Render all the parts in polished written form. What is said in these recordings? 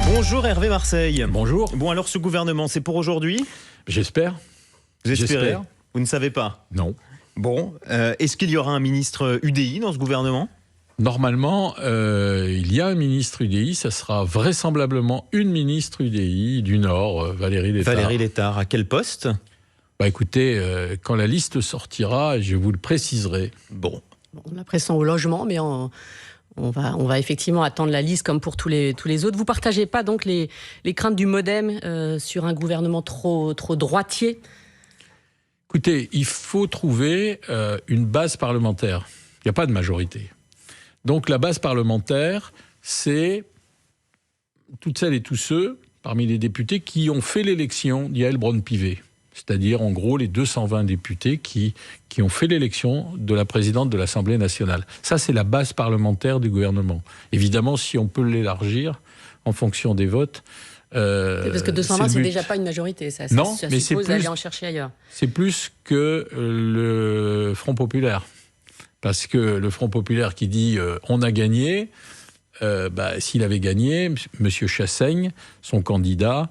Bonjour Hervé Marseille. Bonjour. Bon, alors ce gouvernement, c'est pour aujourd'hui? J'espère. Vous espérez? J'espère. Vous ne savez pas? Non. Bon, est-ce qu'il y aura un ministre UDI dans ce gouvernement? Normalement, il y a un ministre UDI, ça sera vraisemblablement une ministre UDI du Nord, Valérie Létard. Valérie Létard, à quel poste? Bah écoutez, quand la liste sortira, je vous le préciserai. Bon. On a pressent au logement, mais on va effectivement attendre la liste comme pour tous les autres. Vous ne partagez pas donc les craintes du MoDem sur un gouvernement trop droitier? Écoutez, il faut trouver une base parlementaire. Il n'y a pas de majorité. Donc la base parlementaire, c'est toutes celles et tous ceux, parmi les députés, qui ont fait l'élection d'Yaël Braun-Pivet. C'est-à-dire, en gros, les 220 députés qui ont fait l'élection de la présidente de l'Assemblée nationale. Ça, c'est la base parlementaire du gouvernement. Évidemment, si on peut l'élargir en fonction des votes... parce que 220, c'est déjà pas une majorité. Ça mais suppose d'aller en chercher ailleurs. C'est plus que le Front populaire. Parce que le Front populaire qui dit on a gagné, s'il avait gagné, M. Chassaigne, son candidat,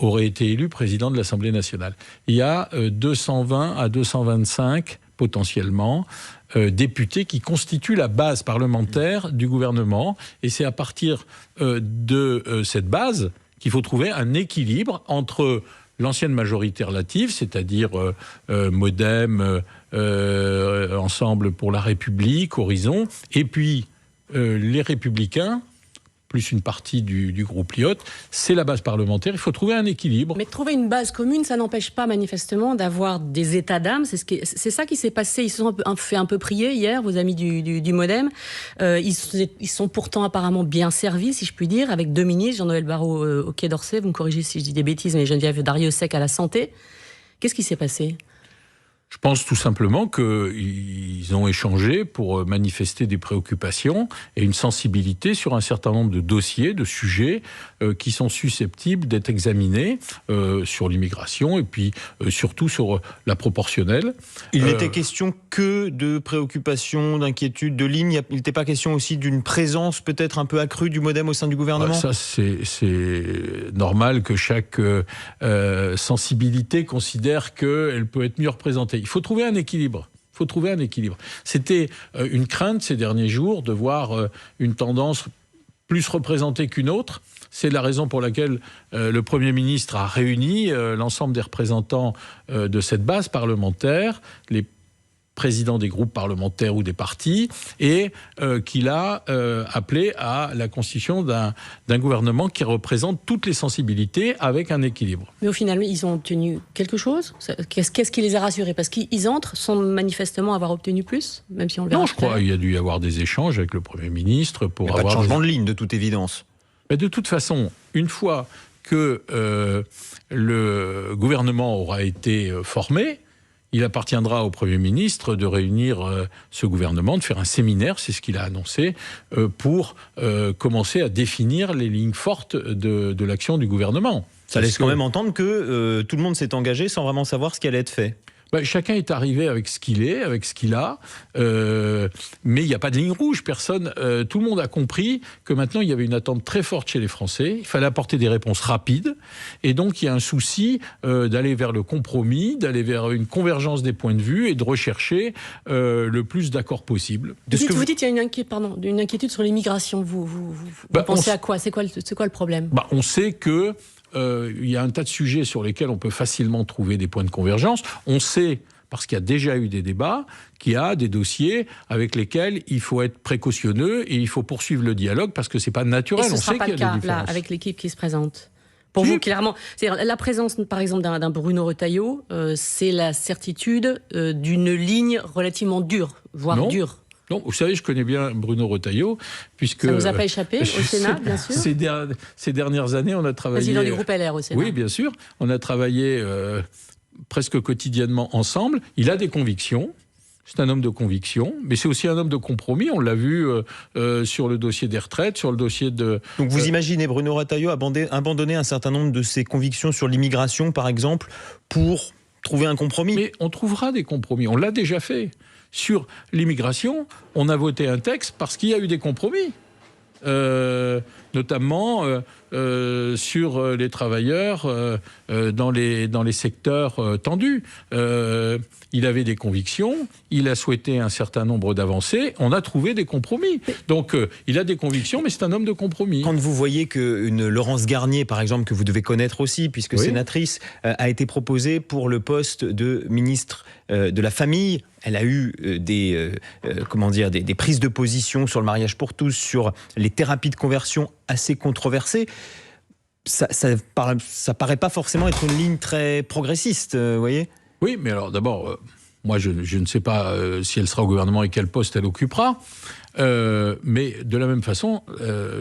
aurait été élu président de l'Assemblée nationale. Il y a 220 à 225 potentiellement députés qui constituent la base parlementaire du gouvernement. Et c'est à partir de cette base qu'il faut trouver un équilibre entre l'ancienne majorité relative, c'est-à-dire MoDem, Ensemble pour la République, Horizon, et puis les Républicains, plus une partie du groupe Lyotte, c'est la base parlementaire. Il faut trouver un équilibre. Mais trouver une base commune, ça n'empêche pas manifestement d'avoir des états d'âme. C'est ça qui s'est passé. Ils se sont fait un peu prier hier, vos amis du MoDem. Ils sont pourtant apparemment bien servis, si je puis dire, avec deux ministres, Jean-Noël Barrot au Quai d'Orsay, vous me corrigez si je dis des bêtises, mais Geneviève Darrieussecq à la santé. Qu'est-ce qui s'est passé ? Je pense tout simplement qu'ils ont échangé pour manifester des préoccupations et une sensibilité sur un certain nombre de dossiers, de sujets qui sont susceptibles d'être examinés sur l'immigration et puis surtout sur la proportionnelle. Il n'était question que de préoccupations, d'inquiétudes, de lignes. Il n'était pas question aussi d'une présence peut-être un peu accrue du MoDem au sein du gouvernement? Ça, c'est normal que chaque sensibilité considère qu'elle peut être mieux représentée. Il faut trouver un équilibre. C'était une crainte ces derniers jours de voir une tendance plus représentée qu'une autre. C'est la raison pour laquelle le Premier ministre a réuni l'ensemble des représentants de cette base parlementaire, les président des groupes parlementaires ou des partis, et qu'il a appelé à la constitution d'un gouvernement qui représente toutes les sensibilités avec un équilibre. Mais au final, ils ont obtenu quelque chose? Qu'est-ce qui les a rassurés? Parce qu'ils entrent sans manifestement avoir obtenu plus, même si on le verra. Non, je crois qu'il y a dû y avoir des échanges avec le Premier ministre pour avoir... pas de changement de ligne, de toute évidence. Mais de toute façon, une fois que le gouvernement aura été formé, il appartiendra au Premier ministre de réunir ce gouvernement, de faire un séminaire, c'est ce qu'il a annoncé, pour commencer à définir les lignes fortes de l'action du gouvernement. Ça laisse quand même entendre que tout le monde s'est engagé sans vraiment savoir ce qui allait être fait. Chacun est arrivé avec ce qu'il est, avec ce qu'il a, mais il n'y a pas de ligne rouge. Personne, tout le monde a compris que maintenant il y avait une attente très forte chez les Français. Il fallait apporter des réponses rapides, et donc il y a un souci d'aller vers le compromis, d'aller vers une convergence des points de vue et de rechercher le plus d'accords possible. Vous dites qu'il y a une inquiétude sur l'immigration. Vous pensez à quoi? C'est quoi le problème? On sait que il y a un tas de sujets sur lesquels on peut facilement trouver des points de convergence. On sait, parce qu'il y a déjà eu des débats, qu'il y a des dossiers avec lesquels il faut être précautionneux et il faut poursuivre le dialogue parce que c'est pas naturel. Et ce ne sera pas le cas là, avec l'équipe qui se présente. Pour vous, clairement, c'est-à-dire la présence, par exemple, d'un Bruno Retailleau, c'est la certitude d'une ligne relativement dure, voire dure. Non, vous savez, je connais bien Bruno Retailleau, puisque... Ça ne vous a pas échappé, au Sénat, bien sûr. Ces dernières années, on a travaillé... Président du groupe LR au Sénat. Oui, bien sûr. On a travaillé presque quotidiennement ensemble. Il a des convictions. C'est un homme de conviction, mais c'est aussi un homme de compromis. On l'a vu sur le dossier des retraites, sur le dossier de... Donc vous imaginez Bruno Retailleau abandonner un certain nombre de ses convictions sur l'immigration, par exemple, pour trouver un compromis? Mais on trouvera des compromis. On l'a déjà fait. Sur l'immigration, on a voté un texte parce qu'il y a eu des compromis. notamment sur les travailleurs dans les secteurs tendus. Il avait des convictions, il a souhaité un certain nombre d'avancées, on a trouvé des compromis. Donc il a des convictions, mais c'est un homme de compromis. Quand vous voyez qu'une Laurence Garnier, par exemple, que vous devez connaître aussi, puisque sénatrice, a été proposée pour le poste de ministre de la Famille, elle a eu des prises de position sur le mariage pour tous, sur les thérapies de conversion assez controversées. Ça paraît pas forcément être une ligne très progressiste, vous voyez ? Oui, mais alors d'abord, moi je ne sais pas si elle sera au gouvernement et quel poste elle occupera. Mais de la même façon,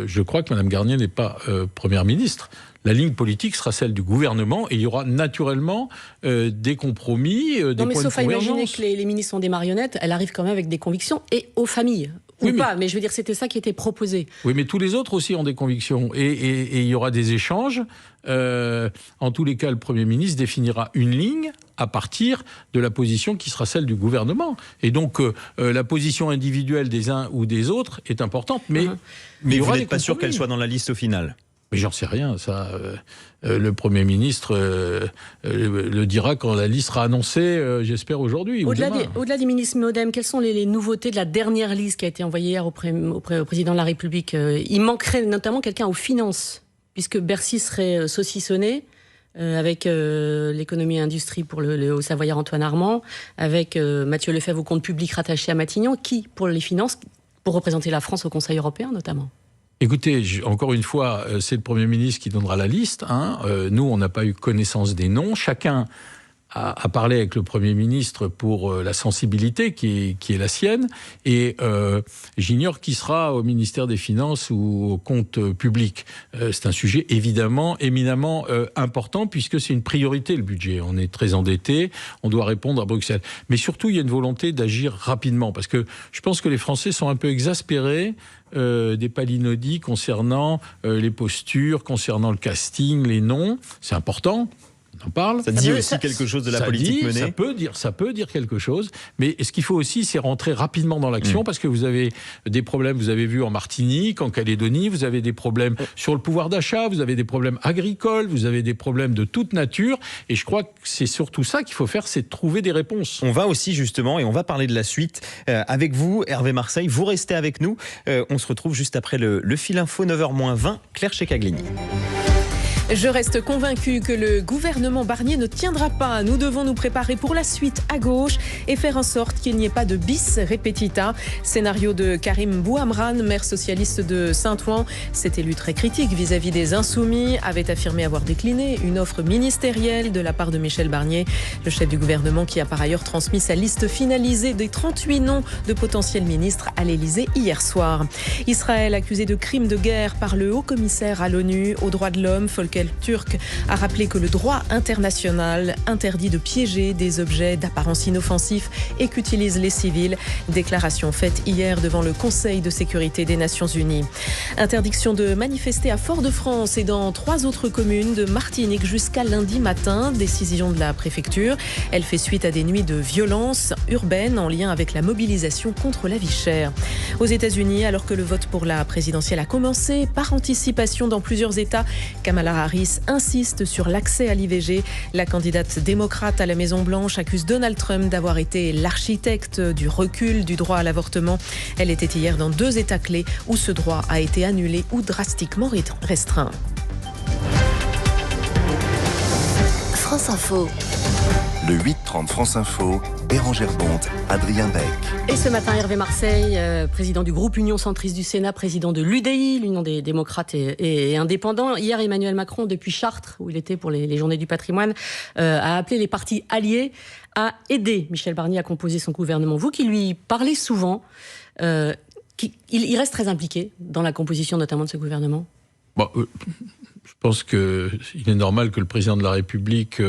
je crois que Mme Garnier n'est pas Première ministre. La ligne politique sera celle du gouvernement et il y aura naturellement des compromis, des points de convergence. Non, mais sauf à imaginer que les ministres sont des marionnettes, elle arrive quand même avec des convictions et aux familles. Ou pas, mais je veux dire, c'était ça qui était proposé. Oui, mais tous les autres aussi ont des convictions. Et il y aura des échanges. En tous les cas, le Premier ministre définira une ligne à partir de la position qui sera celle du gouvernement. Et donc, la position individuelle des uns ou des autres est importante. Mais vous n'êtes pas sûr qu'elle soit dans la liste au final ? Mais j'en sais rien, ça. Le Premier ministre le dira quand la liste sera annoncée, j'espère aujourd'hui. Au-delà des ministres MoDem, quelles sont les nouveautés de la dernière liste qui a été envoyée hier au président de la République ? Il manquerait notamment quelqu'un aux finances, puisque Bercy serait saucissonné. Avec l'économie et industrie pour le Haut-Savoyard Antoine Armand, avec Mathieu Lefebvre au compte public rattaché à Matignon, qui, pour les finances, pour représenter la France au Conseil européen notamment ? Écoutez, encore une fois, c'est le Premier ministre qui donnera la liste. Nous, on n'a pas eu connaissance des noms. Chacun a parlé avec le Premier ministre pour la sensibilité qui est la sienne. Et j'ignore qui sera au ministère des Finances ou au compte public. C'est un sujet évidemment éminemment important puisque c'est une priorité, le budget. On est très endetté, on doit répondre à Bruxelles. Mais surtout, il y a une volonté d'agir rapidement parce que je pense que les Français sont un peu exaspérés des palinodies concernant les postures, concernant le casting, les noms. C'est important. On en parle. Ça dit aussi quelque chose de la politique menée. Ça peut dire quelque chose, mais ce qu'il faut aussi, c'est rentrer rapidement dans l'action, parce que vous avez des problèmes, vous avez vu en Martinique, en Calédonie, vous avez des problèmes sur le pouvoir d'achat, vous avez des problèmes agricoles, vous avez des problèmes de toute nature, et je crois que c'est surtout ça qu'il faut faire, c'est de trouver des réponses. On va aussi justement, et on va parler de la suite avec vous, Hervé Marseille, vous restez avec nous, on se retrouve juste après le fil info, 9h-20, Claire Checaglini. Je reste convaincue que le gouvernement Barnier ne tiendra pas. Nous devons nous préparer pour la suite à gauche et faire en sorte qu'il n'y ait pas de bis repetita. Scénario de Karim Bouhamran, maire socialiste de Saint-Ouen. Cet élu très critique vis-à-vis des Insoumis avait affirmé avoir décliné une offre ministérielle de la part de Michel Barnier, le chef du gouvernement qui a par ailleurs transmis sa liste finalisée des 38 noms de potentiels ministres à l'Élysée hier soir. Israël accusé de crimes de guerre par le haut-commissaire à l'ONU aux droits de l'homme, Volker Turk, a rappelé que le droit international interdit de piéger des objets d'apparence inoffensif et qu'utilisent les civils. Déclaration faite hier devant le Conseil de sécurité des Nations Unies. Interdiction de manifester à Fort-de-France et dans 3 autres communes de Martinique jusqu'à lundi matin. Décision de la préfecture. Elle fait suite à des nuits de violence urbaine en lien avec la mobilisation contre la vie chère. Aux États-Unis, alors que le vote pour la présidentielle a commencé par anticipation dans plusieurs États, Kamala Harris insiste sur l'accès à l'IVG. La candidate démocrate à la Maison-Blanche accuse Donald Trump d'avoir été l'architecte du recul du droit à l'avortement. Elle était hier dans 2 États clés où ce droit a été annulé ou drastiquement restreint. France Info. Le 8-30 France Info, Bérangère Bonte, Adrien Beck. Et ce matin, Hervé Marseille, président du groupe Union Centriste du Sénat, président de l'UDI, l'Union des démocrates et indépendants. Hier, Emmanuel Macron, depuis Chartres, où il était pour les Journées du patrimoine, a appelé les partis alliés à aider Michel Barnier à composer son gouvernement. Vous qui lui parlez souvent, il reste très impliqué dans la composition notamment de ce gouvernement ? Je pense qu'il est normal que le président de la République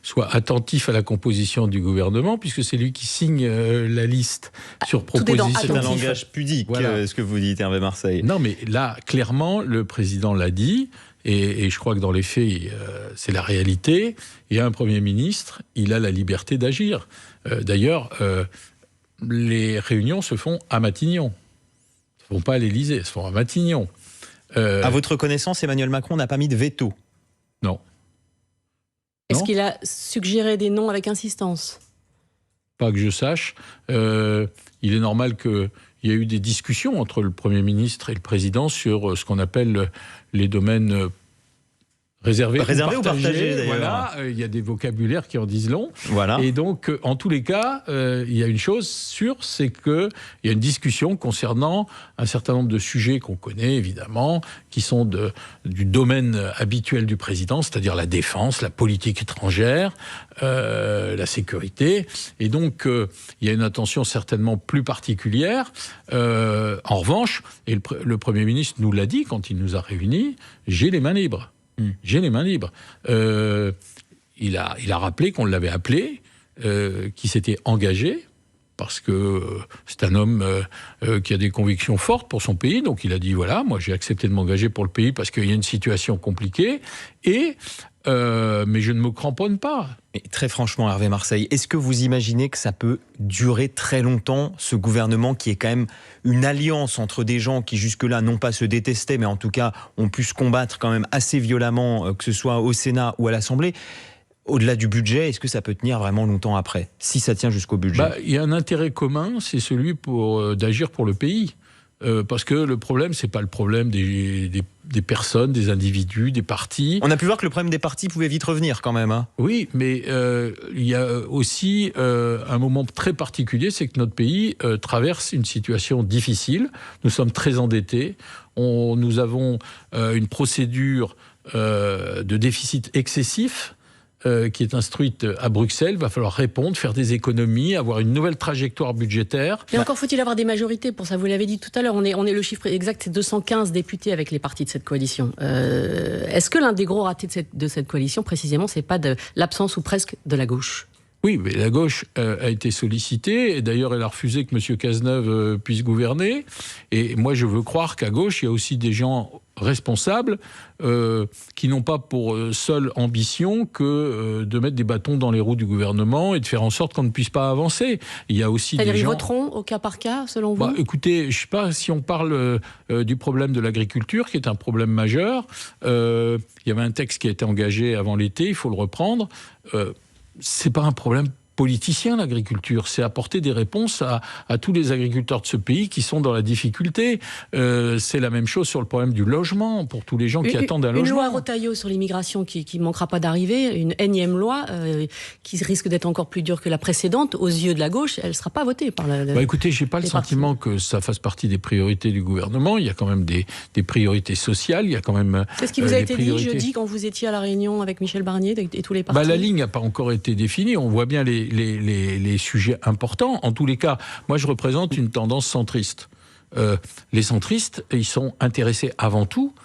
soit attentif à la composition du gouvernement, puisque c'est lui qui signe la liste sur proposition. C'est un langage pudique, voilà. Ce que vous dites, Hervé Marseille. Non, mais là, clairement, le président l'a dit, et je crois que dans les faits, c'est la réalité. Il y a un Premier ministre, il a la liberté d'agir. D'ailleurs, les réunions se font à Matignon. Elles ne se font pas à l'Élysée, elles se font à Matignon. À votre connaissance, Emmanuel Macron n'a pas mis de veto? Non. Est-ce qu'il a suggéré des noms avec insistance? Pas que je sache. Il est normal qu'il y ait eu des discussions entre le Premier ministre et le Président sur ce qu'on appelle les domaines réservés ou partagés. D'ailleurs. Voilà, il y a des vocabulaires qui en disent long. Voilà. Et donc, en tous les cas, il y a une chose sûre, c'est qu'il y a une discussion concernant un certain nombre de sujets qu'on connaît, évidemment, qui sont du domaine habituel du président, c'est-à-dire la défense, la politique étrangère, la sécurité. Et donc, il y a une attention certainement plus particulière. En revanche, et le Premier ministre nous l'a dit quand il nous a réunis, j'ai les mains libres. J'ai les mains libres. Il a rappelé qu'on l'avait appelé, qu'il s'était engagé, parce que c'est un homme qui a des convictions fortes pour son pays. Donc il a dit, voilà, moi j'ai accepté de m'engager pour le pays parce qu'il y a une situation compliquée. Mais je ne me cramponne pas. Et très franchement, Hervé Marseille, est-ce que vous imaginez que ça peut durer très longtemps, ce gouvernement qui est quand même une alliance entre des gens qui jusque-là non pas se détestaient, mais en tout cas ont pu se combattre quand même assez violemment, que ce soit au Sénat ou à l'Assemblée? Au-delà du budget, est-ce que ça peut tenir vraiment longtemps après, si ça tient jusqu'au budget? Il y a un intérêt commun, c'est celui d'agir pour le pays. Parce que le problème, c'est pas le problème des personnes, des individus, des partis. On a pu voir que le problème des partis pouvait vite revenir quand même. Hein. Oui, mais il y a aussi un moment très particulier, c'est que notre pays traverse une situation difficile. Nous sommes très endettés. Nous avons une procédure de déficit excessif qui est instruite à Bruxelles. Il va falloir répondre, faire des économies, avoir une nouvelle trajectoire budgétaire. Mais encore faut-il avoir des majorités pour ça. Vous l'avez dit tout à l'heure, on est le chiffre exact, c'est 215 députés avec les partis de cette coalition. Est-ce que l'un des gros ratés de cette coalition, précisément, c'est pas de l'absence ou presque de la gauche? Oui, mais la gauche a été sollicitée, et d'ailleurs elle a refusé que M. Cazeneuve puisse gouverner. Et moi je veux croire qu'à gauche, il y a aussi des gens responsables qui n'ont pas pour seule ambition que de mettre des bâtons dans les roues du gouvernement et de faire en sorte qu'on ne puisse pas avancer. Il y a aussi des gens... Ils voteront au cas par cas, selon vous? Écoutez, je ne sais pas si on parle du problème de l'agriculture, qui est un problème majeur. Il y avait un texte qui a été engagé avant l'été, il faut le reprendre. C'est pas un problème politicien, l'agriculture, c'est apporter des réponses à tous les agriculteurs de ce pays qui sont dans la difficulté. C'est la même chose sur le problème du logement, pour tous les gens qui attendent un logement. Une loi Retailleau sur l'immigration qui ne manquera pas d'arriver, une énième loi qui risque d'être encore plus dure que la précédente, aux yeux de la gauche, elle ne sera pas votée par la... Écoutez, je n'ai pas le sentiment que ça fasse partie des priorités du gouvernement. Il y a quand même des priorités sociales, il y a quand même... C'est ce qui vous a été dit jeudi quand vous étiez à la réunion avec Michel Barnier et tous les partis? La ligne n'a pas encore été définie, on voit bien les sujets importants. En tous les cas, moi je représente une tendance centriste. Les centristes, ils sont intéressés avant tout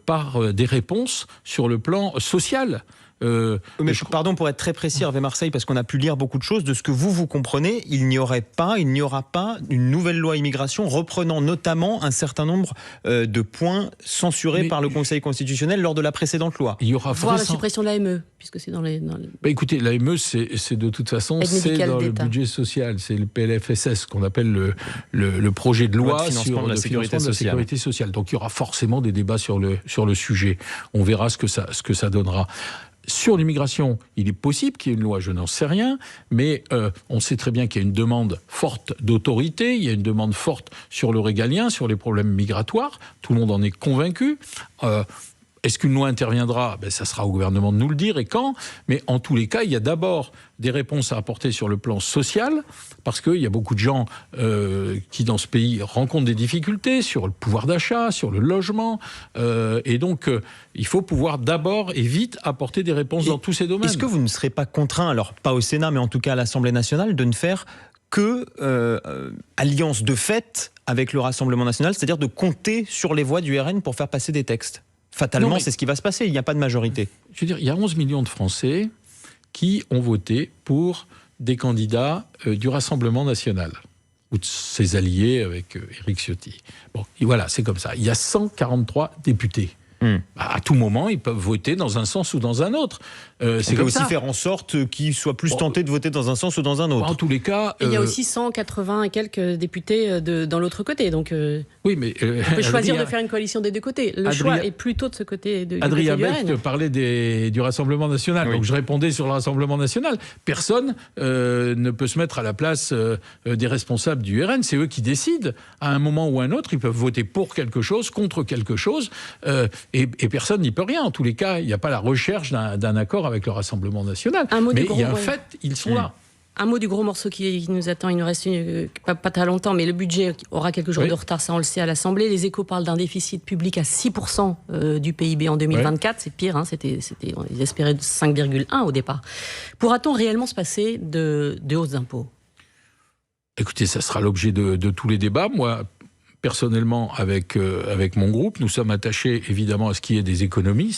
par des réponses sur le plan social. Mais pardon, pour être très précis, Hervé Marseille, parce qu'on a pu lire beaucoup de choses, de ce que vous comprenez, il n'y aura pas une nouvelle loi immigration reprenant notamment un certain nombre de points censurés par le Conseil constitutionnel lors de la précédente loi. Il y aura la suppression de l'AME, puisque c'est dans les... écoutez, l'AME, c'est de toute façon, c'est dans le budget social, c'est le PLFSS, qu'on appelle le projet de loi sur le financement de la sécurité sociale. Donc il y aura forcément des débats sur le sujet. On verra ce que ça donnera. Sur l'immigration, il est possible qu'il y ait une loi, je n'en sais rien, mais on sait très bien qu'il y a une demande forte d'autorité, il y a une demande forte sur le régalien, sur les problèmes migratoires, tout le monde en est convaincu. Est-ce qu'une loi interviendra? Ça sera au gouvernement de nous le dire, et quand. Mais en tous les cas, il y a d'abord des réponses à apporter sur le plan social, parce qu'il y a beaucoup de gens qui, dans ce pays, rencontrent des difficultés sur le pouvoir d'achat, sur le logement. Et donc, il faut pouvoir d'abord et vite apporter des réponses dans tous ces domaines. Est-ce que vous ne serez pas contraint, alors pas au Sénat, mais en tout cas à l'Assemblée nationale, de ne faire que alliance de fait avec le Rassemblement national, c'est-à-dire de compter sur les voix du RN pour faire passer des textes? Fatalement, c'est ce qui va se passer, il n'y a pas de majorité. Je veux dire, il y a 11 millions de Français qui ont voté pour des candidats du Rassemblement national, ou de ses alliés avec Éric Ciotti. Bon, et voilà, c'est comme ça. Il y a 143 députés. À tout moment, ils peuvent voter dans un sens ou dans un autre. C'est comme aussi faire en sorte qu'ils soient plus tentés de voter dans un sens ou dans un autre. En tous les cas... Il y a aussi 180 et quelques députés dans l'autre côté. Donc oui, mais on peut choisir de faire une coalition des deux côtés. Le choix est plutôt de ce côté du Adrien côté du RN. Becht parlait du Rassemblement national. Oui. Donc je répondais sur le Rassemblement national. Personne ne peut se mettre à la place des responsables du RN. C'est eux qui décident. À un moment ou à un autre, ils peuvent voter pour quelque chose, contre quelque chose. Et personne n'y peut rien. En tous les cas, il n'y a pas la recherche d'un accord avec le Rassemblement national. Mais il y a un fait, ils sont là. Un mot du gros morceau qui nous attend, il nous reste pas très longtemps, mais le budget aura quelques jours de retard, ça on le sait à l'Assemblée. Les Échos parlent d'un déficit public à 6% du PIB en 2024, c'est pire, hein, ils espéraient 5,1 au départ. Pourra-t-on réellement se passer de hausse d'impôts ? Écoutez, ça sera l'objet de tous les débats. Moi, personnellement, avec mon groupe, nous sommes attachés évidemment à ce qu'il y ait des économies.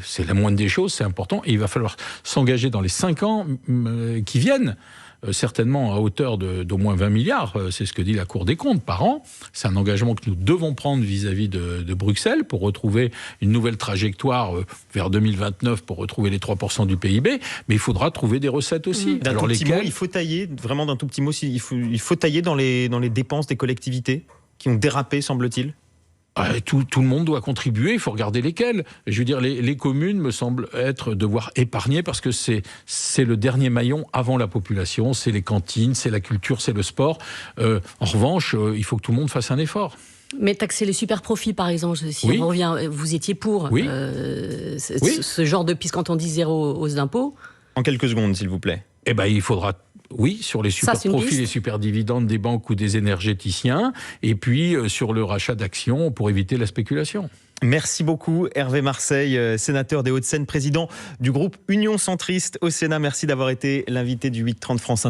C'est la moindre des choses, c'est important. Et il va falloir s'engager dans les 5 ans qui viennent, certainement à hauteur d'au moins 20 milliards. C'est ce que dit la Cour des comptes par an. C'est un engagement que nous devons prendre vis-à-vis de Bruxelles pour retrouver une nouvelle trajectoire vers 2029 pour retrouver les 3% du PIB. Mais il faudra trouver des recettes aussi. D'un tout petit mot, il faut tailler, vraiment d'un tout petit mot, il faut tailler dans les dépenses des collectivités qui ont dérapé, semble-t-il. Tout le monde doit contribuer, il faut regarder lesquels. Je veux dire, les communes me semblent devoir épargner parce que c'est le dernier maillon avant la population, c'est les cantines, c'est la culture, c'est le sport. En revanche, il faut que tout le monde fasse un effort. Mais taxer les super profits, par exemple, si on revient, vous étiez pour ce genre de piste quand on dit zéro hausse d'impôt. En quelques secondes, s'il vous plaît. Eh bien, il faudra... Oui, sur les super profits, les super dividendes des banques ou des énergéticiens, et puis sur le rachat d'actions pour éviter la spéculation. Merci beaucoup Hervé Marseille, sénateur des Hauts-de-Seine, président du groupe Union Centriste au Sénat. Merci d'avoir été l'invité du 8-30 France.